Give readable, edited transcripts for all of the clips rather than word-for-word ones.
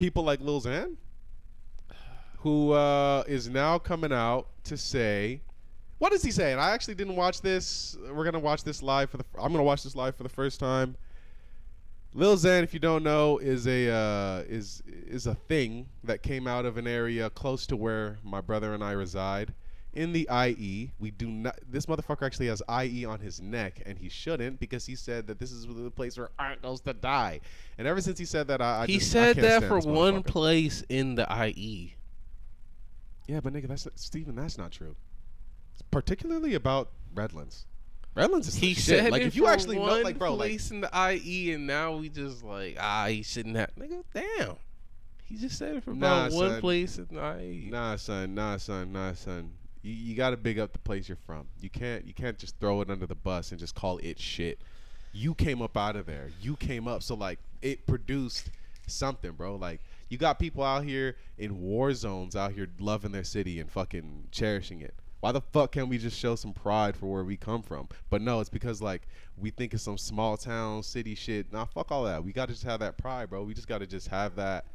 People like Lil Xan, who is now coming out to say, what is he saying? I actually didn't watch this. We're gonna watch this live for the. I'm gonna watch this live for the first time. Lil Xan, if you don't know, is a thing that came out of an area close to where my brother and I reside. In the IE, we do not. This motherfucker actually has IE on his neck, and he shouldn't because he said that this is the place where art goes to die. And ever since he said that, He I said can't that stand for this one motherfucker. place in the IE. Yeah, but nigga, Steven, that's not true. Particularly about Redlands. Redlands is He the said shit. Like it if you for actually know, one like bro, like place in the IE, and now we just like he shouldn't have. Nigga, damn. He just said it for nah, about one son. place in the IE. Nah, son. Nah, son. Nah, son. You got to big up the place you're from. You can't just throw it under the bus and just call it shit. You came up out of there. You came up, so like it produced something, bro. Like you got people out here in war zones out here loving their city and fucking cherishing it. Why the fuck can't we just show some pride for where we come from? But no, it's because like we think it's some small town city shit. Nah, fuck all that. We gotta just have that pride, bro. We just gotta just have that.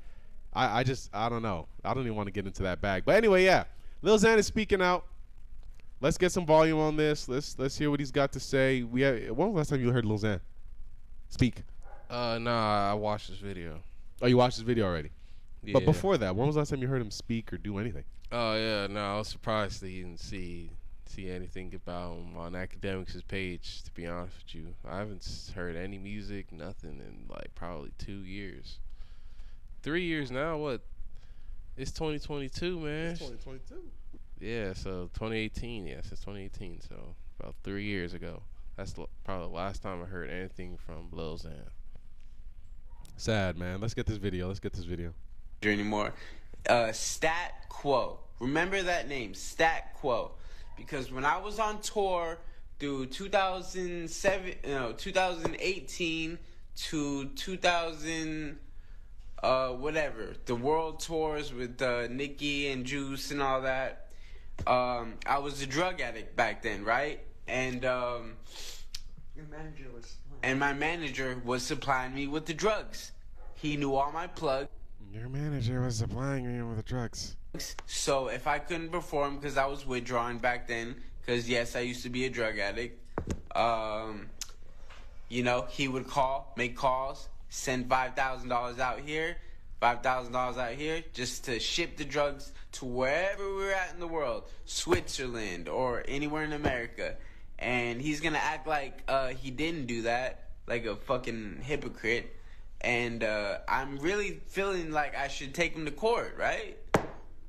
I don't know. I don't even want to get into that bag. But anyway, yeah. Lil Xan is speaking out. Let's get some volume on this. Let's hear what he's got to say. When was the last time you heard Lil Xan speak? Nah, I watched this video. Oh, you watched this video already. Yeah. But before that, when was the last time you heard him speak or do anything? Oh yeah, no, I was surprised that he didn't see anything about him on Academics' page. To be honest with you, I haven't heard any music, nothing in like probably 2 years, 3 years now. What? It's 2022, man. It's 2022. Yeah, so 2018. Yeah, since 2018. So about 3 years ago. That's probably the last time I heard anything from Lil Xan. Sad, man. Let's get this video. Anymore. Stat Quo. Remember that name, Stat Quo, because when I was on tour through 2018 to 2000, whatever, the world tours with Nicki and Juice and all that. I was a drug addict back then, right? And my manager was supplying me with the drugs. He knew all my plugs. Your manager was supplying me with the drugs. So if I couldn't perform because I was withdrawing back then, because yes, I used to be a drug addict, he would make calls, send $5,000 out here, $5,000 out here, just to ship the drugs to wherever we were at in the world, Switzerland or anywhere in America. And he's gonna act like he didn't do that, like a fucking hypocrite. And I'm really feeling like I should take him to court, right?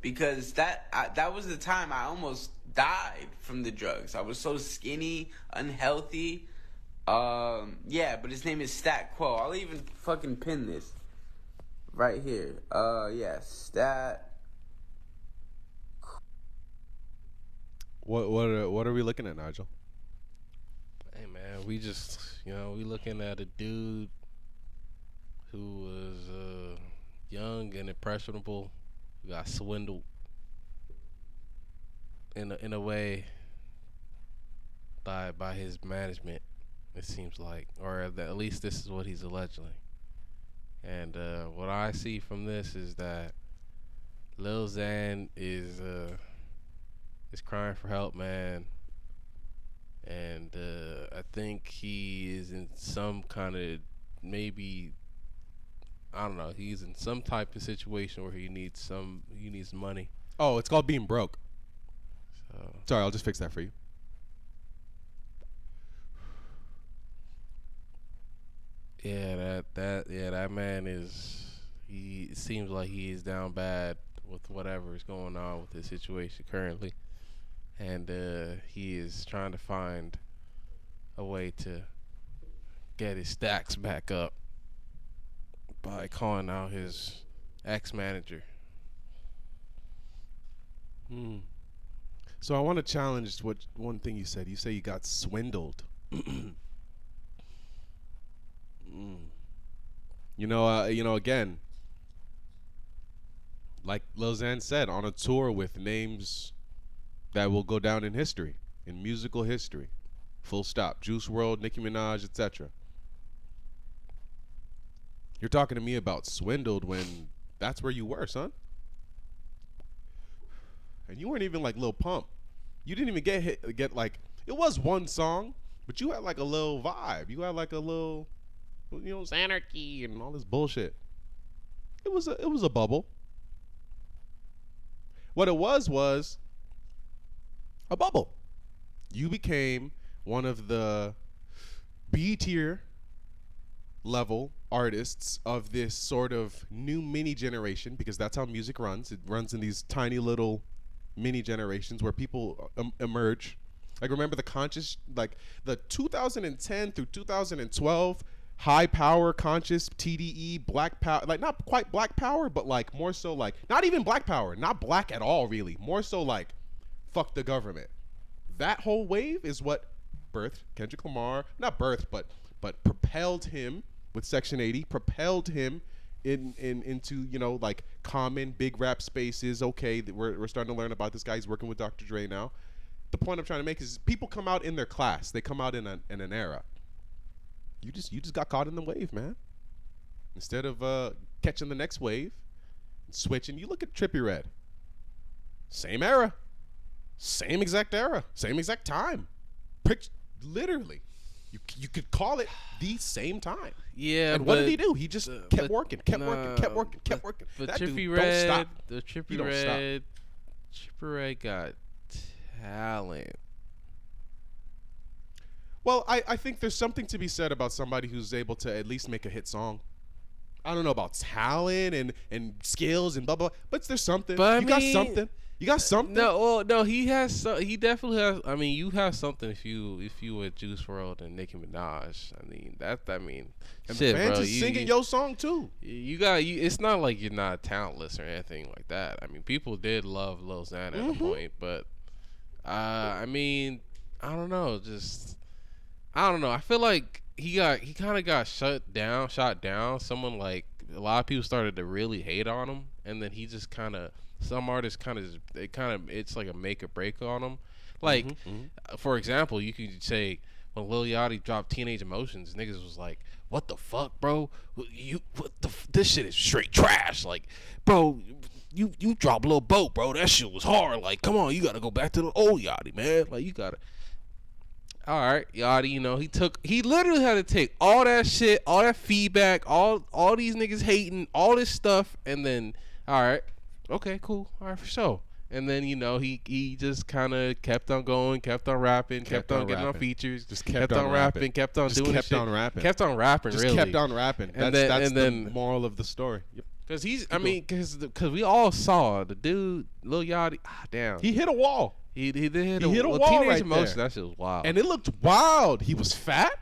Because that was the time I almost died from the drugs. I was so skinny, unhealthy. Yeah, but his name is Stat Quo. I'll even fucking pin this right here. Yeah, Stat. What are we looking at, Nigel? Hey man, we just we looking at a dude who was young and impressionable, who got swindled in a way by his management. It seems like, or at least this is what he's alleging. And what I see from this is that Lil Xan is crying for help, man. And I think he is in some kind of, maybe, I don't know, he's in some type of situation where he needs money. Oh, it's called being broke. So Sorry, I'll just fix that for you. yeah, that man it seems like he is down bad with whatever is going on with his situation currently. And he is trying to find a way to get his stacks back up by calling out his ex-manager. So I want to challenge one thing you said. You say you got swindled. Again, like Lil Xan said, on a tour with names that will go down in history, in musical history. Full stop. Juice WRLD, Nicki Minaj, etc. You're talking to me about swindled when That's where you were, son. And you weren't even like Lil Pump. You didn't even get like, it was one song, but you had like a little vibe. You had like a little, it's anarchy and all this bullshit. It was a bubble. What it was a bubble. You became one of the B tier level artists of this sort of new mini generation, because that's how music runs. It runs in these tiny little mini generations where people emerge. Like, remember the conscious, like the 2010 through 2012 high power conscious TDE black power, like not quite black power, but like more so like not even black power, not black at all really, more so like fuck the government. That whole wave is what birthed Kendrick Lamar, not birthed, but propelled him with Section 80, propelled him into, you know, like common big rap spaces. Okay, we're starting to learn about this guy. He's working with Dr. Dre now. The point I'm trying to make is people come out in their class. They come out in an era. You just got caught in the wave, man. Instead of catching the next wave and switching, you look at Trippie Redd. Same era. Same exact era. Same exact time. Literally. You could call it the same time. Yeah, and what did he do? He just kept working. But That Trippie dude Redd, don't stop. the He Trippie don't stop. Redd got talent. Well, I think there's something to be said about somebody who's able to at least make a hit song. I don't know about talent and skills and blah blah, but there's something. But You got something. You got something. No, he has. He definitely has. I mean, you have something if you were Juice WRLD and Nicki Minaj. I mean, And shit, fans bro. is singing your song too. You got you. It's not like you're not talentless or anything like that. I mean, people did love Lil Xan at a point, but I mean, I don't know. I don't know. I feel like he kind of got shot down. Someone like a lot of people started to really hate on him, and then he just kind of. Some artists it's like a make or break on them. Like, for example, you could say when Lil Yachty dropped Teenage Emotions, niggas was like, "What the fuck, bro? This shit is straight trash." Like, bro, you dropped Lil Boat, bro. That shit was hard. Like, come on, you gotta go back to the old Yachty, man. Like, you gotta. All right, Yachty, you know, he literally had to take all that shit, all that feedback, all these niggas hating, all this stuff, and then, all right. Okay, cool. All right, for sure. And then, you know, he just kind of kept on going, kept on rapping, kept on getting on features, just kept on rapping, kept on just doing kept shit. on rapping, kept on rapping, just really. kept on rapping. And That's the then moral of the story. Because because we all saw the dude, Lil Yachty. Damn, He hit a wall, he did hit hit a wall Teenage right Emotion. there. That shit was wild. and it looked wild. He was fat.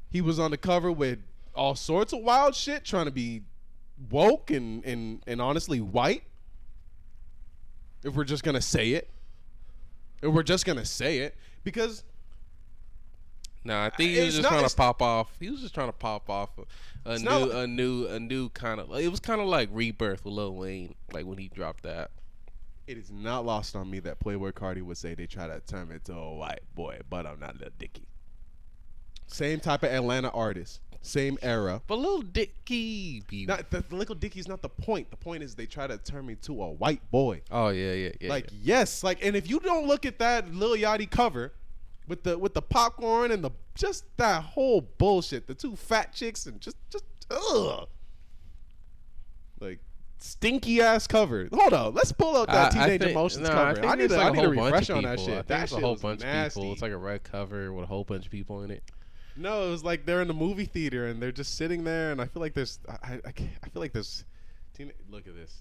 He was on the cover with all sorts of wild shit, trying to be woke and honestly white. If we're just gonna say it, because I think he was it's just trying not- to pop off. He was just trying to pop off a new kind of. It was kind of like Rebirth with Lil Wayne, like when he dropped that. it is not lost on me that Playboy Cardi would say they try to turn me into a white boy, but I'm not Lil Dicky. Same type of Atlanta artist, same era. But Lil Dicky be. Not the Little Dicky's not the point. The point is they try to turn me to a white boy. Oh yeah. Like yes, like, and if you don't look at that Lil Yachty cover with the popcorn and just that whole bullshit, the two fat chicks and just ugh, like stinky ass cover. Hold on, let's pull out that Teenage Emotions cover. I need a refresh on that shit. That It's a shit whole was bunch of nasty. people. It's like a red cover with a whole bunch of people in it. No, it was like they're in the movie theater and they're just sitting there, and I feel like there's look at this.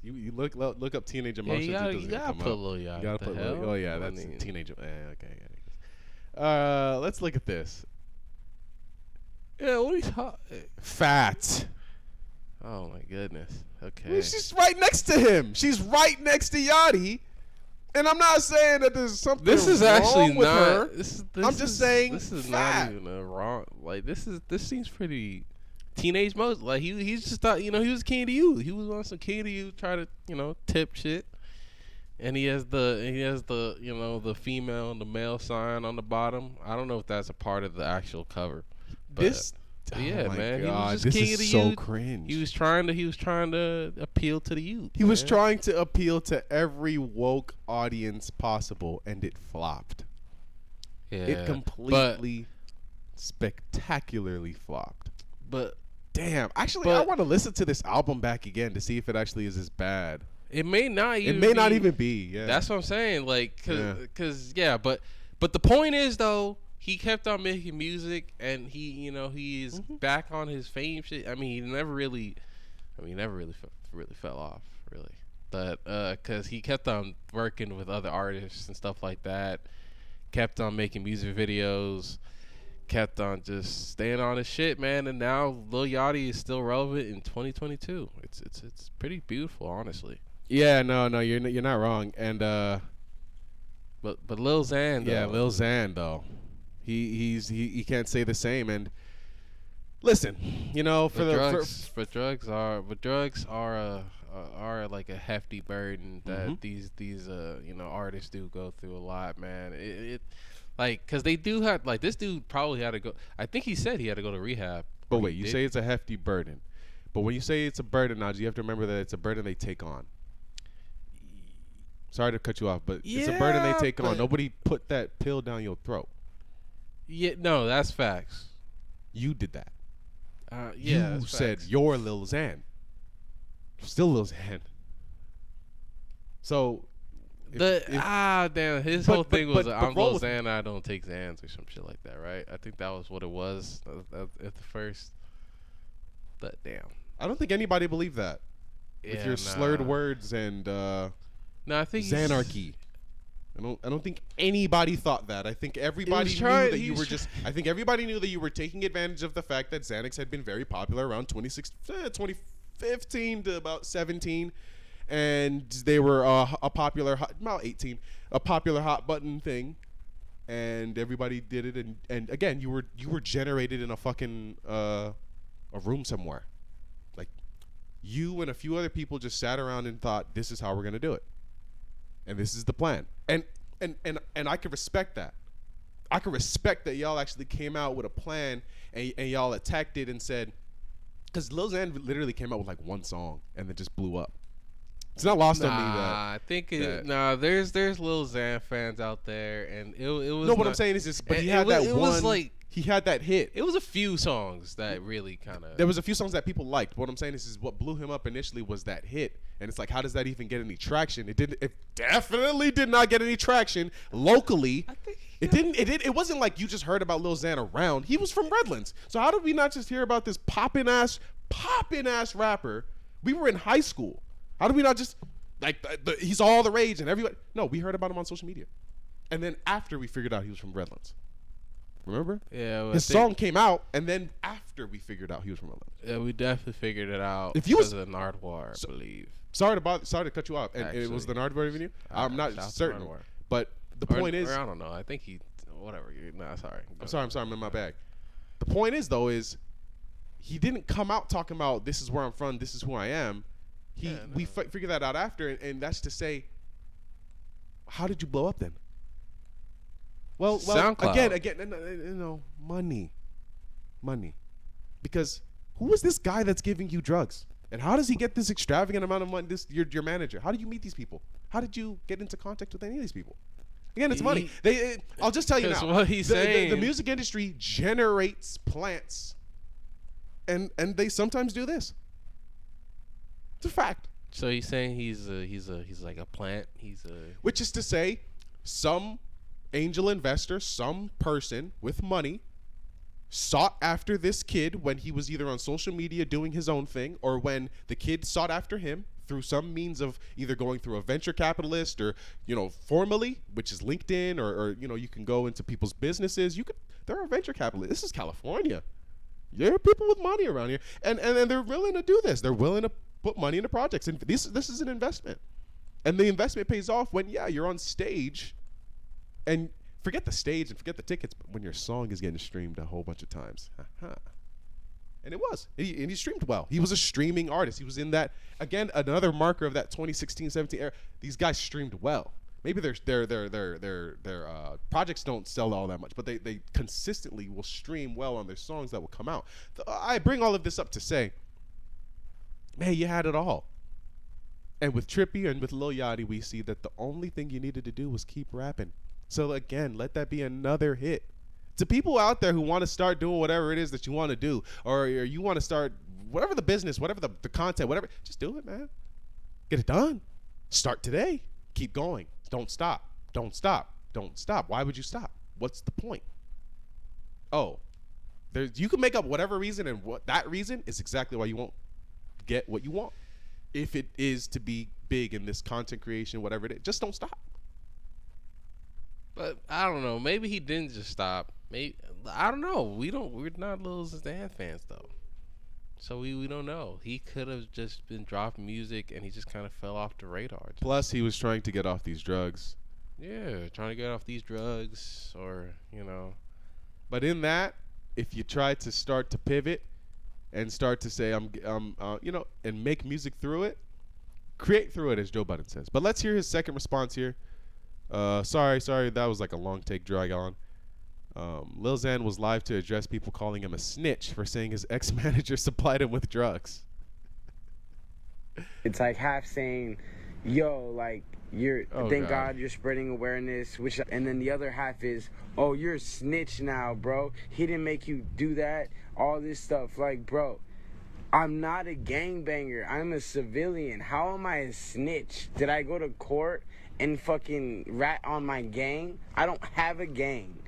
You look up Teenage Emotions. Yeah, it you doesn't gotta come put up. Lil Yachty. You gotta put hell? oh yeah, I that's mean, Teenage. Okay. Let's look at this. Yeah, what are you talking? Fat. Oh my goodness. Okay. She's right next to him. She's right next to Yachty. And I'm not saying that there's something This is wrong actually with not. her. This I'm just saying this is fat. not even a wrong. Like this seems pretty teenage mode. Like he's just thought he was king to you. He was on some king to you. Try to tip shit. And he has the the female and the male sign on the bottom. I don't know if that's a part of the actual cover. But Yeah, Oh my man. God, He was this just king is of the so youth. cringe. He was trying to appeal to the youth. He was man. trying to appeal to every woke audience possible, and it flopped. Yeah, It completely, spectacularly flopped. but Damn. Actually, I But- want to listen to this album back again to see if it actually is as bad. it may not. It Even may not be- even be. Yeah. That's what I'm saying. Like, Yeah. but the point is though, he kept on making music, and he's back on his fame shit. I mean, he never really fell off, really. But because he kept on working with other artists and stuff like that, kept on making music videos, kept on just staying on his shit, man. And now Lil Yachty is still relevant in 2022. It's pretty beautiful, honestly. Yeah. No. You're not wrong. And But Lil Xan, yeah, though, Lil Xan though, he can't say the same. And listen, But drugs are like a hefty burden that Mhm. these artists do go through a lot, man. It like, cause they do have, like, this dude probably had to go. I think he said he had to go to rehab. But or he wait, you did. say it's a hefty burden. But when you say it's a burden, Naj, you have to remember that it's a burden they take on. Sorry to cut you off, but it's a burden they Yeah, take on. but- Nobody put that pill down your throat. Yeah, no, that's facts. You did that. Yeah, You that's said facts. you're Lil Xan. Still Lil Xan. So if- Damn, his but- whole thing but- was but I'm roll Lil with- Xan, I don't take Xans or some shit like that, right? I think that was what it was at the first. But damn. I don't think anybody believed that. With Yeah, your slurred nah. words and No, I think Xanarchy. I don't think anybody thought that. I think everybody knew trying- that he you was were just. I think everybody knew that you were taking advantage of the fact that Xanax had been very popular around 2015 to about 17, and they were a popular about 18, a popular hot button thing, and everybody did it. And again, you were generated in a fucking a room somewhere, like you and a few other people just sat around and thought, this is how we're gonna do it. And this is the plan. And I can respect that. I can respect that y'all actually came out with a plan and y'all attacked it and said, because Lil Xan literally came out with like one song and then just blew up. It's not lost on me that. I think that- there's Lil Xan fans out there, and it was. No, what I'm saying is just, but he it had was- that it one. was like- he had that hit. It was a few songs that really kind of. There was a few songs that people liked. What I'm saying is what blew him up initially was that hit, and it's like, how does that even get any traction? It didn't. It definitely did not get any traction locally. I think It didn't. It wasn't like you just heard about Lil Xan around. He was from Redlands. So how did we not just hear about this poppin' ass rapper? We were in high school. How did we not just like he's all the rage and everybody? No, we heard about him on social media, and then after we figured out he was from Redlands. Remember? Yeah, well, His song came out, and then after we figured out he was from Redlands. Yeah, we definitely figured it out. If you was- because of Nardwuar, I believe. Sorry to cut you off. And it was Actually, the Nardwuar Avenue. I'm not shout out to certain, Nardwuar. but the Or- point is, or I don't know. I think he, whatever. Nah, sorry. I'm sorry, I'm in my bag. The point is though is he didn't come out talking about this is where I'm from, this is who I am. We figured that out after, and that's to say, how did you blow up then? Well, SoundCloud. again, money, because who is this guy that's giving you drugs, and how does he get this extravagant amount of money? Your manager. How do you meet these people? How did you get into contact with any of these people? Again, it's money. I'll just tell you 'Cause now. what he's the saying- music industry generates plants, and they sometimes do this. It's a fact. So he's saying he's like a plant. Which is to say, some angel investor, some person with money, sought after this kid when he was either on social media doing his own thing, or when the kid sought after him through some means of either going through a venture capitalist or, formally, which is LinkedIn, or you can go into people's businesses. There are venture capitalists. This is California. There are people with money around here, and they're willing to do this. They're willing to put money into projects, and this is an investment, and the investment pays off when you're on stage, and forget the stage and forget the tickets, but when your song is getting streamed a whole bunch of times. And it was. And he streamed well. He was a streaming artist. He was in that, again, another marker of that 2016-17 era. These guys streamed well Maybe their projects don't sell all that much, but they consistently will stream well on their songs that will come out. I bring all of this up to say, man, you had it all. And with Trippie and with Lil Yachty, we see that the only thing you needed to do was keep rapping. So again, let that be another hit. To people out there who want to start doing whatever it is that you want to do, or you want to start whatever the business, whatever the content, whatever, just do it, man. Get it done. Start today. Keep going. Don't stop. Don't stop. Don't stop. Why would you stop? What's the point? Oh, you can make up whatever reason, and what that reason is exactly why you won't get what you want. If it is to be big in this content creation, whatever it is, just don't stop. But I don't know. Maybe he didn't just stop. Maybe I don't know. We're not Lil Xan fans though, so we don't know. He could have just been dropping music and he just kind of fell off the radar. Plus, he was trying to get off these drugs. Yeah, trying to get off these drugs, or But in that, if you try to start to pivot and start to say and make music through it, create through it, as Joe Budden says. But let's hear his second response here. Sorry, that was like a long take drag on. Lil Xan was live to address people calling him a snitch for saying his ex-manager supplied him with drugs. It's like half saying, yo, like, thank God you're spreading awareness, and then the other half is, oh, you're a snitch now, bro. He didn't make you do that, all this stuff. Like, bro, I'm not a gangbanger. I'm a civilian. How am I a snitch? Did I go to court and fucking rat on my gang? I don't have a gang.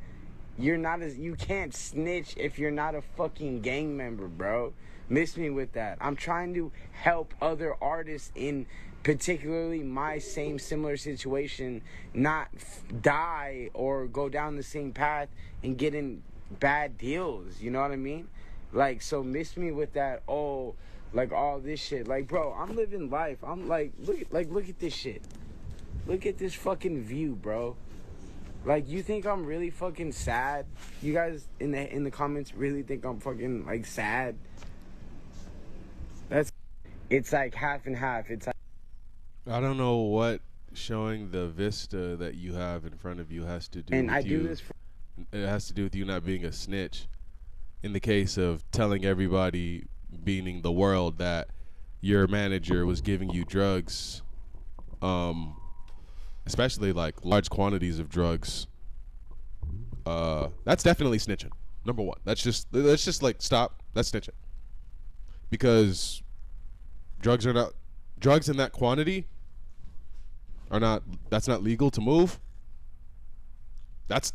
You can't snitch if you're not a fucking gang member, bro. Miss me with that. I'm trying to help other artists in particularly my similar situation not die or go down the same path and get in bad deals. You know what I mean? Like, so miss me with that. Oh, like all this shit. Like, bro, I'm living life. I'm like, look at this shit. Look at this fucking view, bro. Like, you think I'm really fucking sad? You guys in the comments really think I'm fucking like sad? It's like half and half. It's like, I don't know what showing the vista that you have in front of you has to do and with I you. do this. It has to do with you not being a snitch. In the case of telling everybody, meaning the world, that your manager was giving you drugs, especially like large quantities of drugs, that's definitely snitching. Number one, let's just like stop. That's snitching, because drugs in that quantity that's not legal to move. That's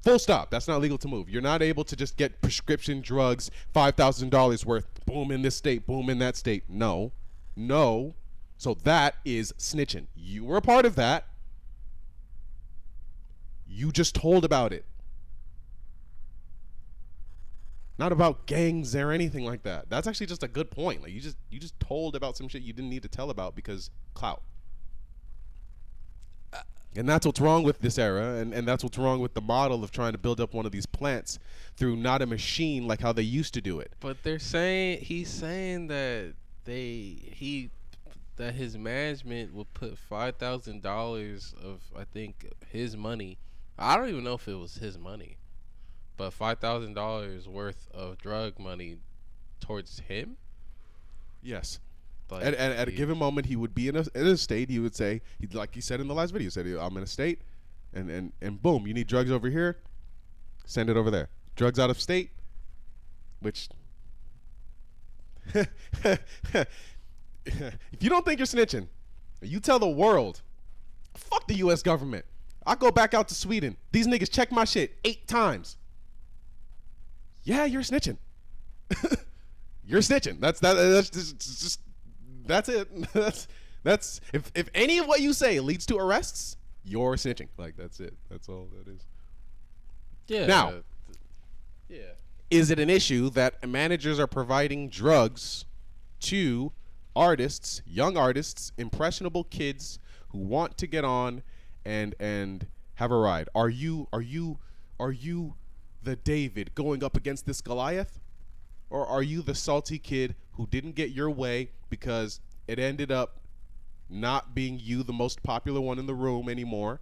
full stop. That's not legal to move. You're not able to just get prescription drugs, $5,000 worth, boom in this state, boom in that state. No. So that is snitching. You were a part of that. You just told about it. Not about gangs or anything like that. That's actually just a good point. Like, you just told about some shit you didn't need to tell about because clout. And that's what's wrong with this era, and that's what's wrong with the model of trying to build up one of these plants through not a machine like how they used to do it. But he's saying that that his management will put $5,000 of, I think, his money. I don't even know if it was his money, but $5,000 worth of drug money towards him. Yes. Like, At a given moment, he would be in a state. He would say, like he said in the last video, he said, I'm in a state, and boom, you need drugs over here, send it over there. Drugs out of state, which, if you don't think you're snitching, you tell the world, fuck the U.S. government. I go back out to Sweden. These niggas check my shit 8 times. Yeah, you're snitching. You're snitching. That's just. That's it. That's if any of what you say leads to arrests, you're snitching. Like, that's it. That's all that is. Yeah. Now, yeah. is it an issue that managers are providing drugs to artists, young artists, impressionable kids who want to get on and have a ride? Are you the David going up against this Goliath? Or are you the salty kid who didn't get your way because it ended up not being you the most popular one in the room anymore,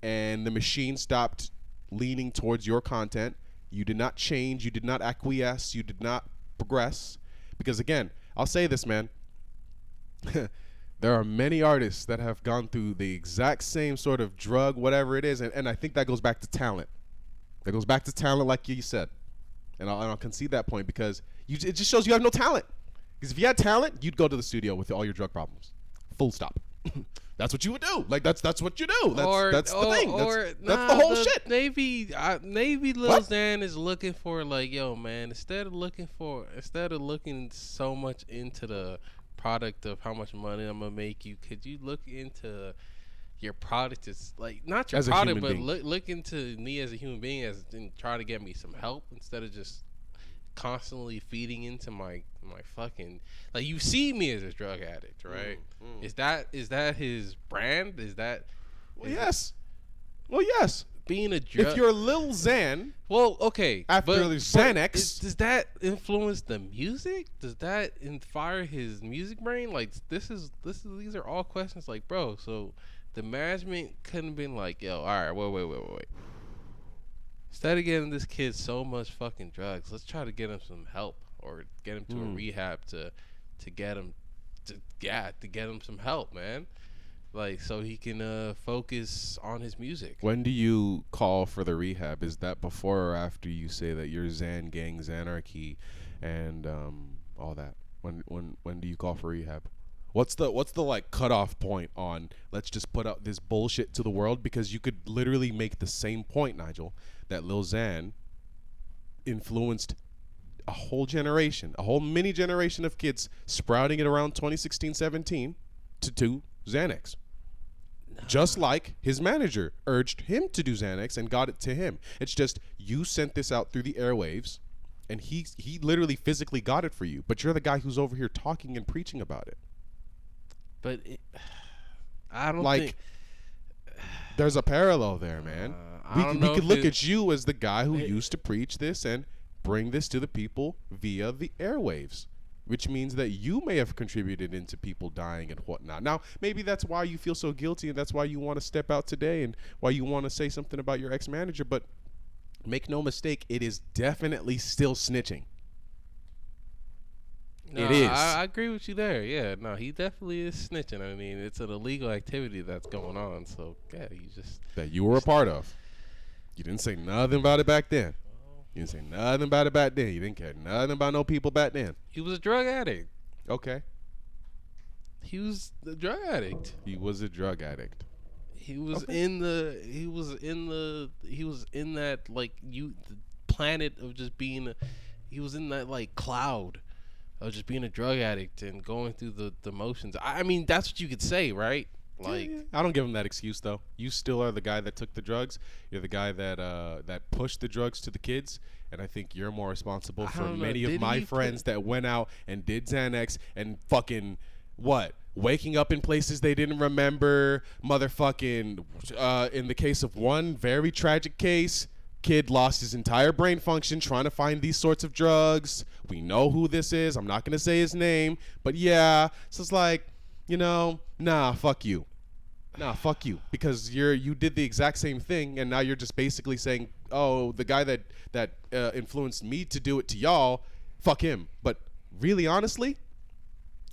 and the machine stopped leaning towards your content. You did not change. You did not acquiesce. You did not progress. Because again, I'll say this, man. There are many artists that have gone through the exact same sort of drug, whatever it is, and I think that goes back to talent. That goes back to talent, like you said. And I'll concede that point because it just shows you have no talent. Because if you had talent, you'd go to the studio with all your drug problems. Full stop. That's what you would do. Like that's what you do. That's the thing. That's the whole shit. Maybe Lil Xan is looking for like, yo, man. Instead of looking so much into the product of how much money I'm gonna make you, could you look into your product is like not your as product, but look into me as a human being and try to get me some help instead of just constantly feeding into my fucking, like, you see me as a drug addict, right? Is that his brand? Yes. Being a drug, if you're Lil Xan, well, okay, after Xanax, does that influence the music? Does that inspire his music brain? Like these are all questions. Like, bro, so the management couldn't have been like, yo, all right, wait. Instead of getting this kid so much fucking drugs, let's try to get him some help or get him to a rehab to get him some help, man. Like, so he can focus on his music. When do you call for the rehab? Is that before or after you say that you're Xan Gang Xanarchy and all that? When do you call for rehab? What's the like cutoff point on let's just put out this bullshit to the world? Because you could literally make the same point, Nigel, that Lil Xan influenced a whole generation, a whole mini generation of kids sprouting at around 2016-17 to do Xanax. Just like his manager urged him to do Xanax and got it to him. It's just you sent this out through the airwaves and he literally physically got it for you. But you're the guy who's over here talking and preaching about it. But I don't like think there's a parallel there, man. We could look at you as the guy who used to preach this and bring this to the people via the airwaves, which means that you may have contributed into people dying and whatnot. Now, maybe that's why you feel so guilty and that's why you want to step out today and why you want to say something about your ex-manager. But make no mistake, it is definitely still snitching. No, it is. I agree with you there. Yeah, no, he definitely is snitching. I mean, it's an illegal activity that's going on. So, yeah, you just... That you were a part of. You didn't say nothing about it back then. You didn't say nothing about it back then. You didn't care nothing about no people back then. He was a drug addict. Okay. He was a drug addict. He was a drug addict. He was in that, like, the planet of just being he was in that, like, cloud of just being a drug addict and going through the motions. I mean, that's what you could say, right? Like, yeah. I don't give him that excuse though. You still are the guy that took the drugs. You're the guy that pushed the drugs to the kids, and I think you're more responsible for many of my friends that went out and did Xanax and fucking waking up in places they didn't remember. Motherfucking in the case of one very tragic case, kid lost his entire brain function trying to find these sorts of drugs. We know who this is. I'm not gonna say his name, but yeah, so it's like, nah, fuck you. Nah, fuck you, because you did the exact same thing, and now you're just basically saying, oh, the guy that influenced me to do it to y'all, fuck him. But really, honestly,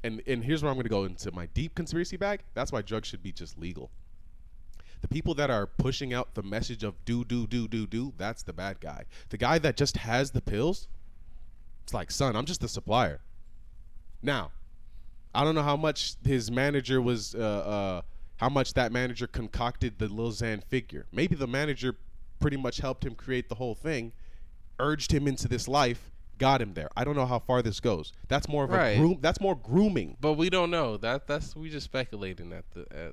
and here's where I'm gonna go into my deep conspiracy bag. That's why drugs should be just legal. The people that are pushing out the message of do, that's the bad guy. The guy that just has the pills, it's like, son, I'm just the supplier. Now, I don't know how much his manager was, how much that manager concocted the Lil Xan figure. Maybe the manager pretty much helped him create the whole thing, urged him into this life, got him there. I don't know how far this goes. That's more of that's more grooming. But we don't know. That's we just speculating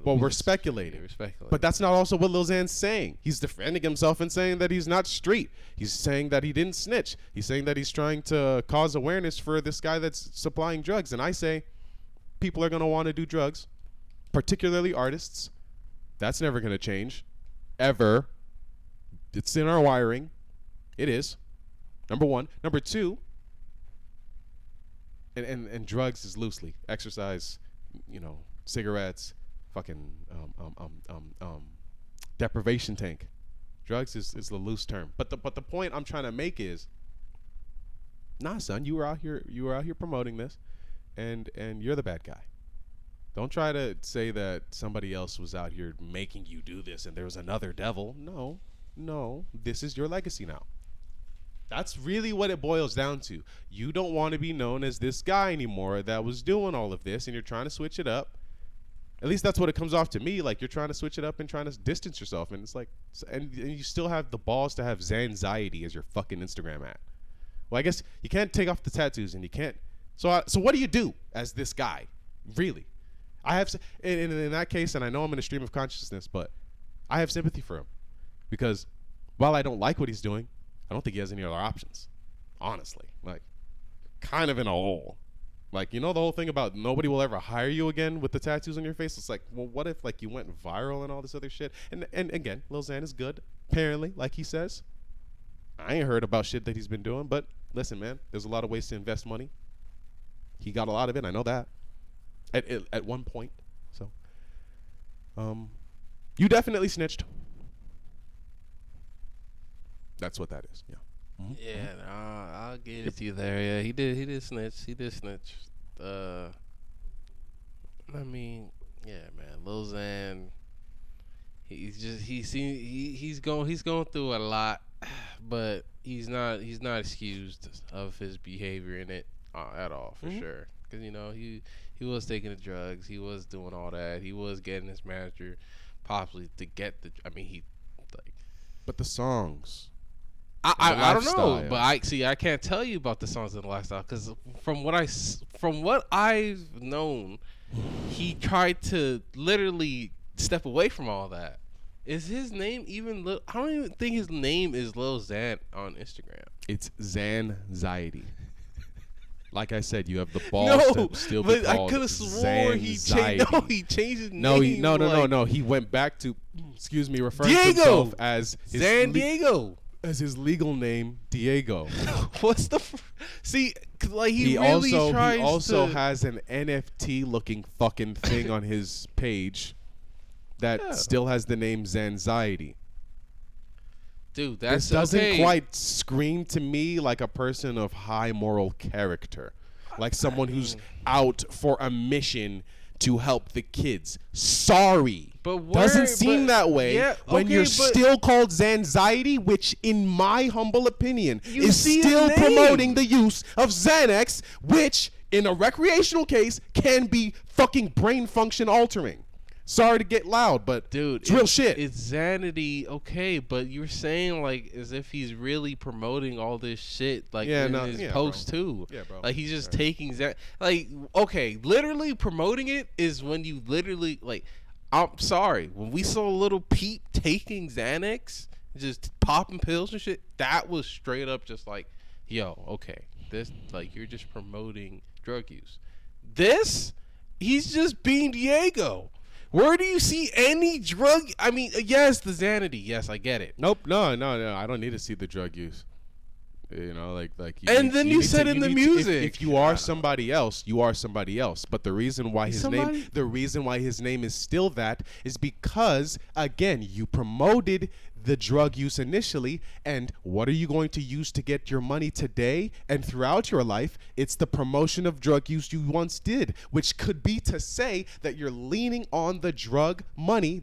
we're speculating. We're speculating. But that's not also what Lil Xan's saying. He's defending himself and saying that he's not street. He's saying that he didn't snitch. He's saying that he's trying to cause awareness for this guy that's supplying drugs. And I say, people are going to want to do drugs, particularly artists. That's never going to change, ever. It's in our wiring. It is. Number one. Number two, and drugs is loosely. Exercise, cigarettes, fucking deprivation tank. Drugs is the loose term. But the point I'm trying to make is, nah, son, you were out here promoting this, and you're the bad guy. Don't try to say that somebody else was out here making you do this and there was another devil. No, this is your legacy now. That's really what it boils down to. You don't want to be known as this guy anymore that was doing all of this, and you're trying to switch it up. At least that's what it comes off to me. Like, you're trying to switch it up and trying to distance yourself. And it's like, and you still have the balls to have Zanxiety as your fucking Instagram ad. Well, I guess you can't take off the tattoos, and you can't. So what do you do as this guy? Really? I have, in that case, and I know I'm in a stream of consciousness, but I have sympathy for him. Because while I don't like what he's doing, I don't think he has any other options. Honestly. Like, kind of in a hole. Like, you know the whole thing about nobody will ever hire you again with the tattoos on your face? It's like, well, what if, like, you went viral and all this other shit? And again, Lil Xan is good, apparently, like he says. I ain't heard about shit that he's been doing, but listen, man, there's a lot of ways to invest money. He got a lot of it, I know that. At one point. So, you definitely snitched. That's what that is, yeah. Mm-hmm. Yeah, I'll give it to you there. Yeah, he did snitch. I mean, yeah, man, Lil Xan, he's going through a lot, but he's not excused of his behavior in it at all, for sure. Because, you know, he was taking the drugs, he was doing all that, he was getting his manager possibly to get the. I mean, but the songs. I don't know, but I can't tell you about the songs in the lifestyle, because from what I've known, he tried to literally step away from all that. Is his name even? I don't even think his name is Lil Xan on Instagram. It's Zanxiety. Like I said, you have the balls to still be called. I could have swore he changed. No, he changed his name. No. He went back to, referring to himself as San Diego. As his legal name, Diego. What's the see? Cause like he also has an NFT looking fucking thing on his page that still has the name Zanxiety. Dude, this doesn't quite scream to me like a person of high moral character, like someone who's out for a mission to help the kids. Sorry. Doesn't seem that way when you're still called Zanxiety, which in my humble opinion is still promoting the use of Xanax, which in a recreational case can be fucking brain function altering. Sorry to get loud, but dude, it's real shit. It's Xanity, okay, but you're saying like as if he's really promoting all this shit like in his post too. Yeah, bro. Like he's just taking Xanax. Like, okay, literally promoting it is when you literally like. I'm sorry, when we saw Little Peep taking Xanax, just popping pills and shit, that was straight up just like, yo, okay, this like you're just promoting drug use. This, he's just being Diego. Where do you see any drug? I mean, yes, the Xanity. Yes, I get it. Nope. No. I don't need to see the drug use. You know, like. You said in the music, if you are somebody else, you are somebody else. But the reason why his name is still that is because, again, you promoted the drug use initially, and what are you going to use to get your money today and throughout your life? It's the promotion of drug use you once did, which could be to say that you're leaning on the drug money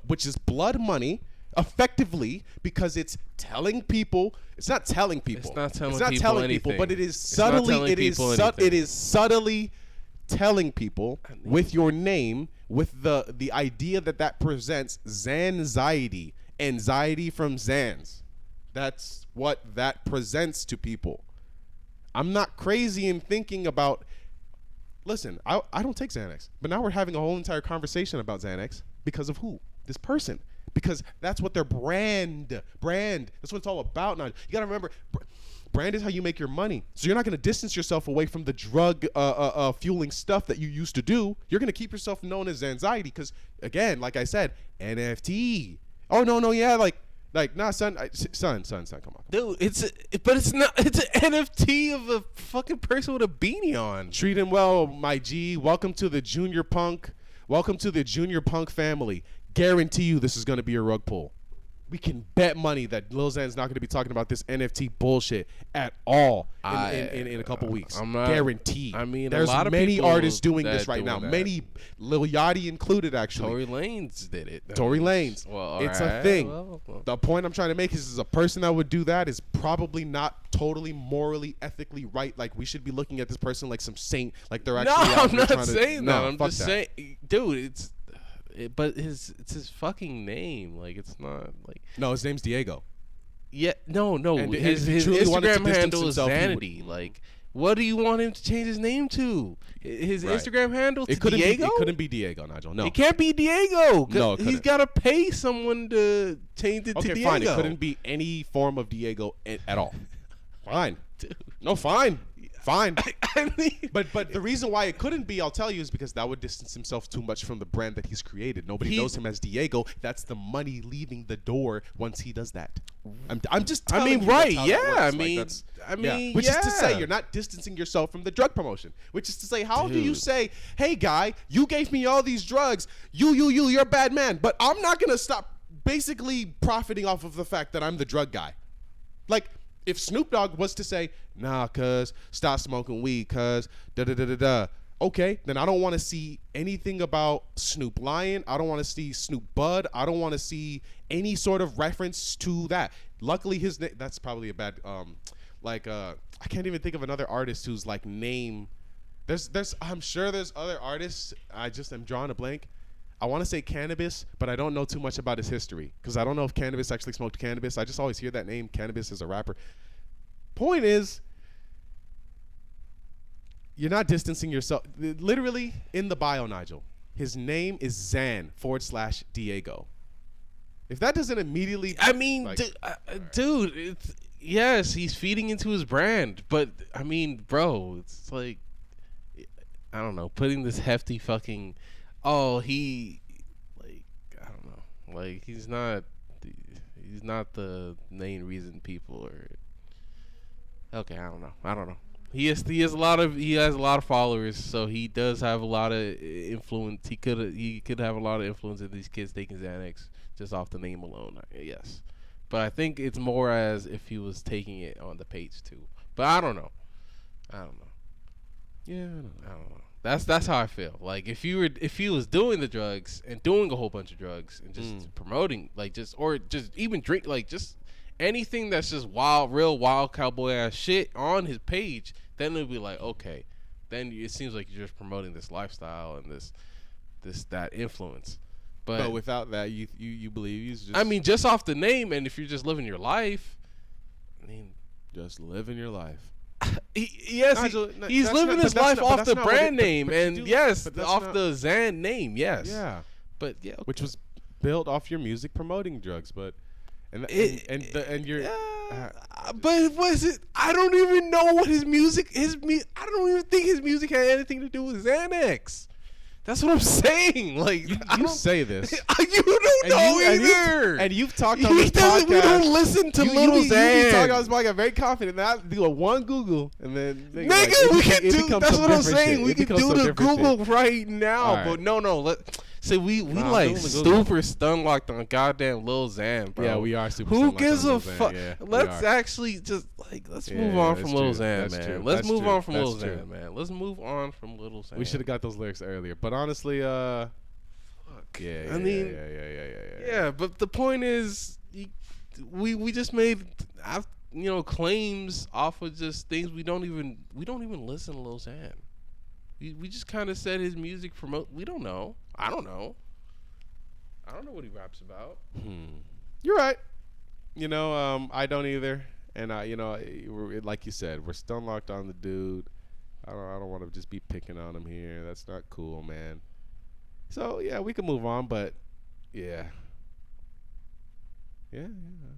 which is blood money, effectively, because it's telling people. It's not telling people. It's not telling people, but it is subtly. It is subtly telling people with your name, with the idea that presents Zanxiety. Anxiety from Xans. That's what that presents to people. I'm not crazy in thinking about. Listen, I don't take Xanax, but now we're having a whole entire conversation about Xanax because of who? This person. Because that's what their brand. That's what it's all about now. You got to remember, brand is how you make your money. So you're not going to distance yourself away from the drug fueling stuff that you used to do. You're going to keep yourself known as Zanxiety because, again, like I said, NFT. Oh no, yeah, like nah, son, come on, dude. It's an NFT of a fucking person with a beanie on. Treat him well, my G. Welcome to the Junior Punk Welcome to the Junior Punk family. Guarantee you this is going to be a rug pull. We can bet money that Lil Xan's not going to be talking about this NFT bullshit at all in a couple weeks. I'm not guaranteed. I mean, there's a lot of many people artists doing this that right doing now. that. Many, Lil Yachty included, actually. Tory Lanez did it. Tory Lanez. Well, It's a alright, thing. well. The point I'm trying to make is a person that would do that is probably not totally morally, ethically right. Like, we should be looking at this person like some saint. Like, they're No, actually out I'm here not trying to- saying No, that. I'm fuck just that. saying, dude, but it's his fucking name. Like, it's not like. No, his name's Diego. Yeah, no. And His if he truly wanted to Instagram distance handle is himself, he would- Vanity. Like, what do you want him to change his name to? His Right. Instagram handle to It couldn't Diego? be. It couldn't be Diego, Nigel. No. It can't be Diego. No, it He's couldn't. got to pay someone to change it to Okay, Diego. fine. It couldn't be any form of Diego at all. Fine. No, fine. Fine. I mean, But the reason why it couldn't be, I'll tell you, is because that would distance himself too much from the brand that he's created. Nobody knows him as Diego. That's the money leaving the door once he does that. I'm just telling you right, that's how that yeah, works. I Like, mean- that's- I mean, Which is to say, yeah. you're not distancing yourself from the drug promotion. Which is to say, how do you Dude. say, hey, guy, you gave me all these drugs. You're a bad man. But I'm not going to stop basically profiting off of the fact that I'm the drug guy. Like, if Snoop Dogg was to say, nah, cuz, stop smoking weed, cuz, da-da-da-da-da. Okay, then I don't want to see anything about Snoop lying. I don't want to see Snoop Bud. I don't want to see any sort of reference to that. Luckily, his name, that's probably a bad, I can't even think of another artist whose, like, name, I'm sure there's other artists. I just am drawing a blank. I want to say Cannabis, but I don't know too much about his history because I don't know if Cannabis actually smoked cannabis. I just always hear that name, Cannabis, as a rapper. Point is, you're not distancing yourself. Literally in the bio, Nigel, his name is Xan /Diego. If that doesn't immediately, I mean, like, dude, yes, he's feeding into his brand, but I mean, bro, it's like, I don't know, putting this hefty fucking, I don't know, like he's not the main reason people are. Okay, I don't know. He has a lot of followers, so he does have a lot of influence. He could have a lot of influence in these kids taking Xanax just off the name alone. Yes, but I think it's more as if he was taking it on the page too. But I don't know. yeah, I don't know. That's how I feel. Like if he was doing the drugs and doing a whole bunch of drugs and just promoting or even drink, like just anything that's just real wild cowboy ass shit on his page, then it'll be like, okay, then it seems like you're just promoting this lifestyle and that influence. But without that, you believe he's just. I mean, just off the name, and if you're just living your life, I mean, just living your life. Nigel, he's that's living not- his but that's life not- but off that's the not what brand it- but- name, but you and do- yes, but that's off not- the Xan name, yes. Yeah, But yeah, which was built off your music promoting drugs, but and you're. but was it? I don't even know what his music. I don't even think his music had anything to do with Xanax. That's what I'm saying. Like You I don't say this. You don't know either. And you've talked on this podcast. We don't listen to Little You be talking on Xan. this podcast very confident. Now I do a one Google and then Nigga, we can do. becomes That's some what I'm different saying. shit. We It can becomes do some the different Google shit. right now. All right. But no. We Nah, like I'm doing the Google. super stun locked on goddamn Lil Xan, bro. Yeah, we are super. Who stun-locked gives on a Lil Xan, fuck? yeah, we Let's are. actually just let's move Yeah, on that's from Lil true. Xan, That's man. true. Let's That's move true. on from That's Lil true. Xan, man. Let's move on from Lil Xan. We should have got those lyrics earlier, but honestly, yeah. I mean, yeah. yeah, but the point is, we just made claims off of just things we don't even listen to Lil Xan. We just kind of said his music promote. We don't know. I don't know. I don't know what he raps about. You're right. I don't either. And like you said, we're stun locked on the dude. I don't want to just be picking on him here. That's not cool, man. So yeah, we can move on, but yeah.